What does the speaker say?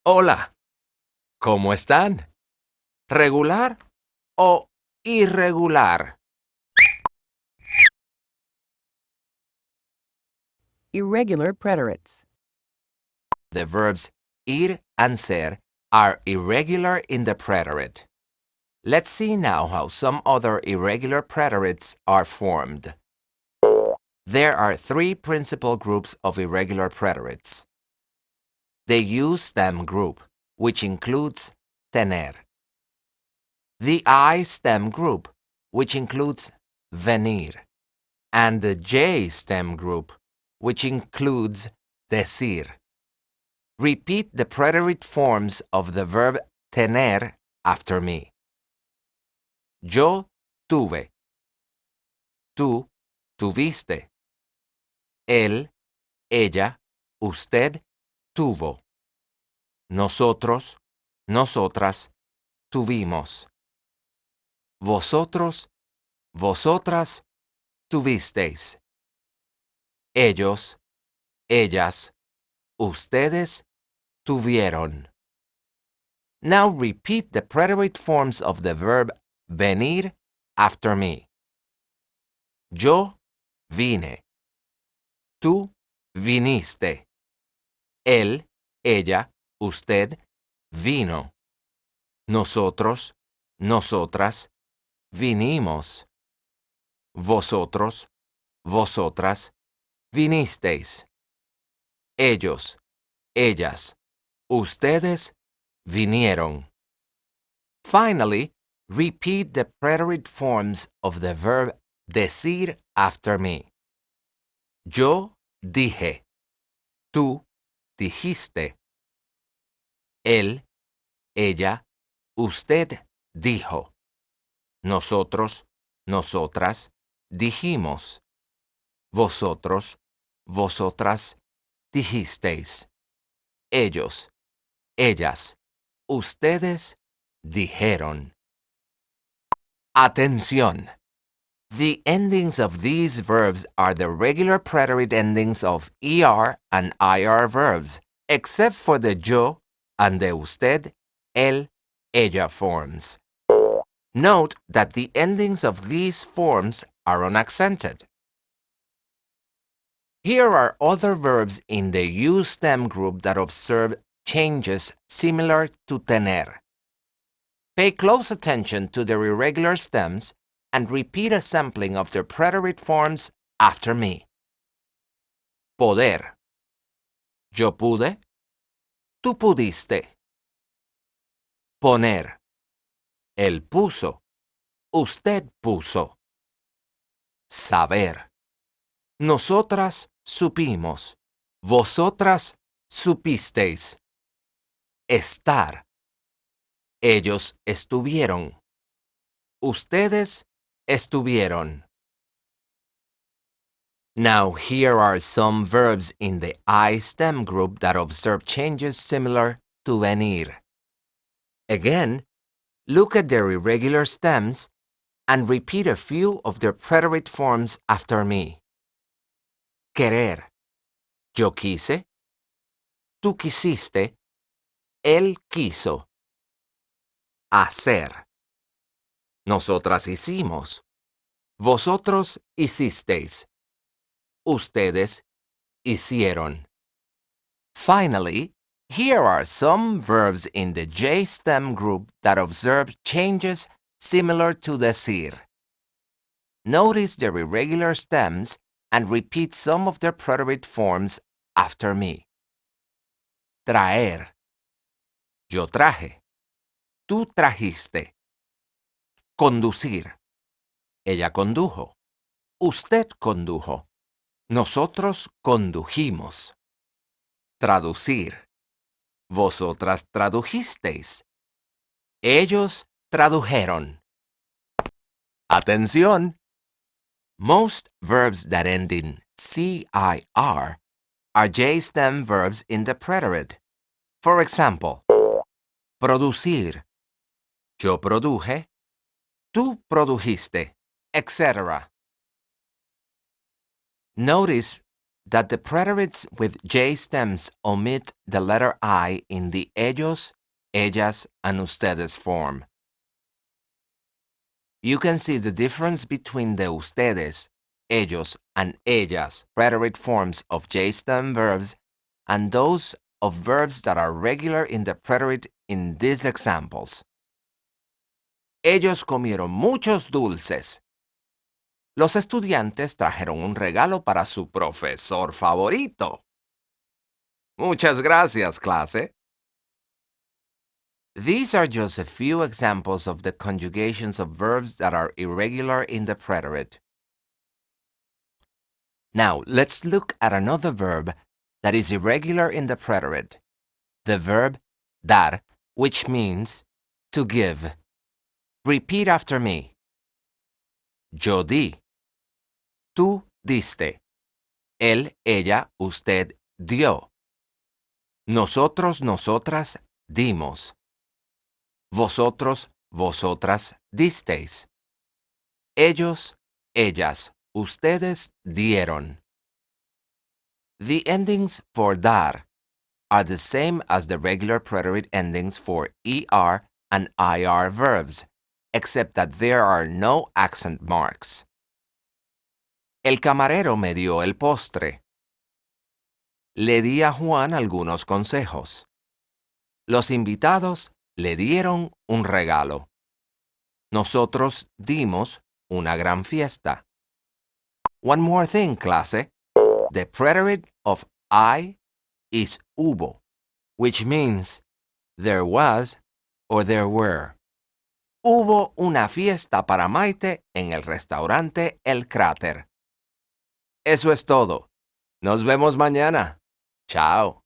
Hola, ¿cómo están? ¿Regular o irregular? Irregular preterites. The verbs ir and ser are irregular in the preterite. Let's see now how some other irregular preterites are formed. There are three principal groups of irregular preterites. The U-stem group, which includes tener. The I-stem group, which includes venir. And the J-stem group, which includes decir. Repeat the preterite forms of the verb tener after me. Yo tuve. Tú tuviste. Él, ella, usted tuvo. Nosotros, nosotras tuvimos. Vosotros, vosotras tuvisteis. Ellos, ellas, ustedes tuvieron. Now repeat the preterite forms of the verb venir after me. Yo vine. Tú viniste. Él, ella, usted vino. Nosotros, nosotras vinimos. Vosotros, vosotras vinisteis. Ellos, ellas, ustedes vinieron. Finally, repeat the preterite forms of the verb decir after me. Yo dije. Tú dijiste. Él, ella, usted dijo. Nosotros, nosotras dijimos. Vosotros, vosotras dijisteis. Ellos, ellas, ustedes dijeron. Atención! The endings of these verbs are the regular preterite endings of ER and IR verbs, except for the yo and the usted, él, ella forms. Note that the endings of these forms are unaccented. Here are other verbs in the U stem group that observe changes similar to tener. Pay close attention to their irregular stems and repeat a sampling of their preterite forms after me. Poder. Yo pude. Tú pudiste. Poner. Él puso. Usted puso. Saber. Nosotras supimos. Vosotras supisteis. Estar. Ellos estuvieron. Ustedes estuvieron. Now here are some verbs in the I stem group that observe changes similar to venir. Again, look at their irregular stems and repeat a few of their preterite forms after me. Querer. Yo quise. Tú quisiste. Él quiso. Hacer. Nosotras hicimos. Vosotros hicisteis. Ustedes hicieron. Finally, here are some verbs in the J stem group that observe changes similar to decir. Notice their irregular stems and repeat some of their preterite forms after me. Traer. Yo traje. Tú trajiste. Conducir. Ella condujo. Usted condujo. Nosotros condujimos. Traducir. Vosotras tradujisteis. Ellos tradujeron. Atención! Most verbs that end in CIR are J-stem verbs in the preterite. For example, producir. Yo produje. Tú produjiste, etc. Notice that the preterites with J stems omit the letter I in the ellos, ellas, and ustedes form. You can see the difference between the ustedes, ellos, and ellas preterite forms of J-stem verbs and those of verbs that are regular in the preterite in these examples. Ellos comieron muchos dulces. Los estudiantes trajeron un regalo para su profesor favorito. Muchas gracias, clase. These are just a few examples of the conjugations of verbs that are irregular in the preterite. Now, let's look at another verb that is irregular in the preterite, the verb dar, which means to give. Repeat after me. Yo di. Tú diste. Él, ella, usted dio. Nosotros, nosotras dimos. Vosotros, vosotras disteis. Ellos, ellas, ustedes dieron. The endings for dar are the same as the regular preterite endings for ER and IR verbs, except that there are no accent marks. El camarero me dio el postre. Le di a Juan algunos consejos. Los invitados le dieron un regalo. Nosotros dimos una gran fiesta. One more thing, clase. The preterite of I is hubo, which means there was or there were. Hubo una fiesta para Maite en el restaurante El Cráter. Eso es todo. Nos vemos mañana. Chao.